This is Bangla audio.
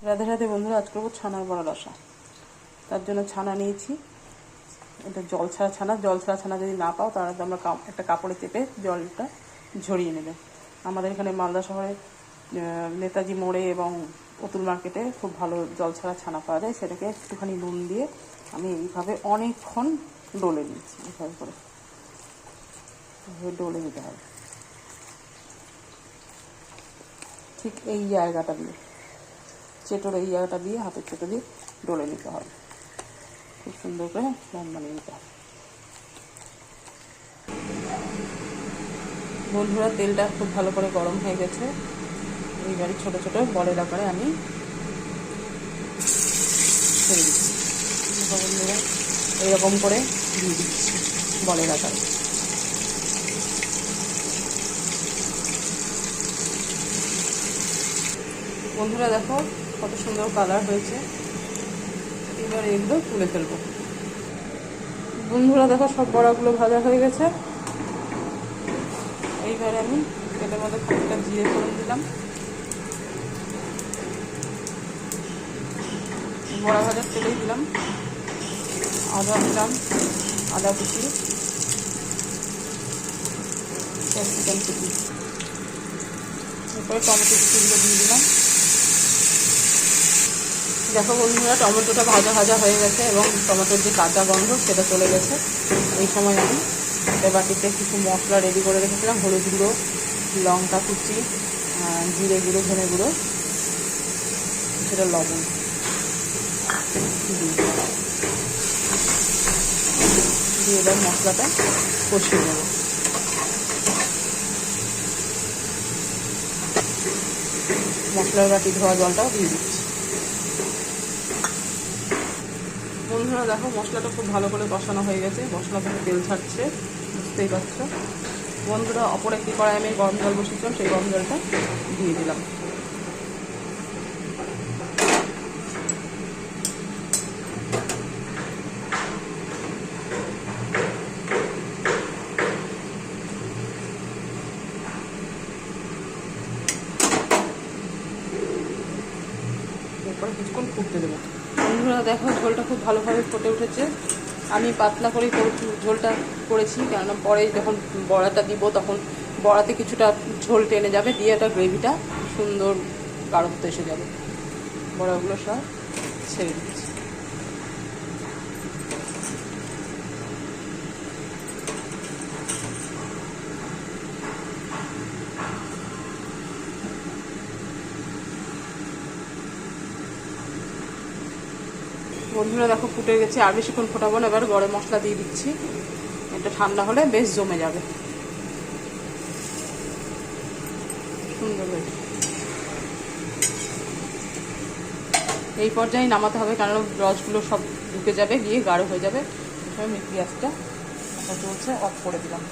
রাধে রাধে বন্ধুরা, আজ করবো ছানার বড়া রসা। তার জন্য ছানা নিয়েছি। এটা জল ছাড়া ছানা। জল ছাড়া ছানা যদি না পাও তাহলে তোমরা একটা কাপড়ে চেপে জলটা ঝরিয়ে নেবে। আমাদের এখানে মালদা শহরে নেতাজি মোড়ে এবং অতুল মার্কেটে খুব ভালো জল ছাড়া ছানা পাওয়া যায়। সেটাকে একটুখানি নুন দিয়ে আমি এইভাবে অনেকক্ষণ ডলে নিচ্ছি। এইভাবে করে ডলে নিতে হবে, ঠিক এই জায়গাটা দিয়ে, চেটোর এই জায়গাটা দিয়ে, হাতের চেটো দিয়ে ডলে নিতে হবে। খুব সুন্দর করে বানিয়ে নিতে হবে। বন্ধুরা, তেলটা খুব ভালো করে গরম হয়ে গেছে। এইবারে ছোট ছোট বলের আকারে আমি ছেড়ে দিচ্ছি। বন্ধুরা, এইরকম করে দিয়ে দিচ্ছি বলের আকারে। বন্ধুরা দেখো কত সুন্দর কালার হয়েছে। এবার এগুলো তুলে ফেলবো। বন্ধুরা দেখো সব বড়াগুলো ভাজা হয়ে গেছে। এইবারে আমি তেলের মধ্যে খানিকটা জিরে ফোড়ন দিলাম। বড়া ভাজার তেলেই দিলাম। আদা দিলাম, আদা কুচি, ক্যাপসিকাম কুচি, এরপরে টমেটো কুচিগুলো দিয়ে দিলাম। দেখো বন্ধুরা, টমেটোটা ভাজা ভাজা হয়ে গেছে এবং টমেটোর যে কাঁচা গন্ধ সেটা চলে গেছে। এই সময় আমি একটা বাটিতে কিছু মশলা রেডি করে রেখেছিলাম। হলুদ গুঁড়ো, লঙ্কা কুচি, জিরে গুঁড়ো, ধনে গুঁড়ো, সেটা লবণ দিয়ে এবার মশলাটা কষিয়ে নেব। মশলার বাটি ধোয়া জলটাও দিয়ে দিচ্ছি। বন্ধুরা দেখো মশলাটা খুব ভালো করে কষানো হয়ে গেছে। মশলা থেকে তেল ছাড়ছে, বুঝতেই পারছো। বন্ধুরা, অপর একটি কড়াই আমি গরম জল বসিয়েছিলাম, সেই গরম জলটা দিয়ে দিলাম। এরপরে কিছুক্ষণ ফুটতে দেবো। বন্ধুরা দেখো ঝোলটা খুব ভালোভাবে ফুটে উঠেছে। আমি পাতলা করে ঝোলটা করেছি, কেননা পরে যখন বড়াটা দিব তখন বড়াতে কিছুটা ঝোল টেনে যাবে, দিয়ে একটা গ্রেভিটা সুন্দর গাঢ়ত্ব এসে যাবে। বড়াগুলো সব ছেড়ে দিচ্ছি। বন্ধুরা দেখো ফুটে গেছে, আর বেশিক্ষণ ফোটাবো না। এবার গরম মশলা দিয়ে দিচ্ছি। এটা ঠান্ডা হলে বেশ জমে যাবে, সুন্দর হয়েছে। এই পর্যায়ে নামাতে হবে, কারণ রসগুলো সব ঢুকে যাবে, গিয়ে গাঢ় হয়ে যাবে। গ্যাসটা চলছে, অফ করে দিলাম।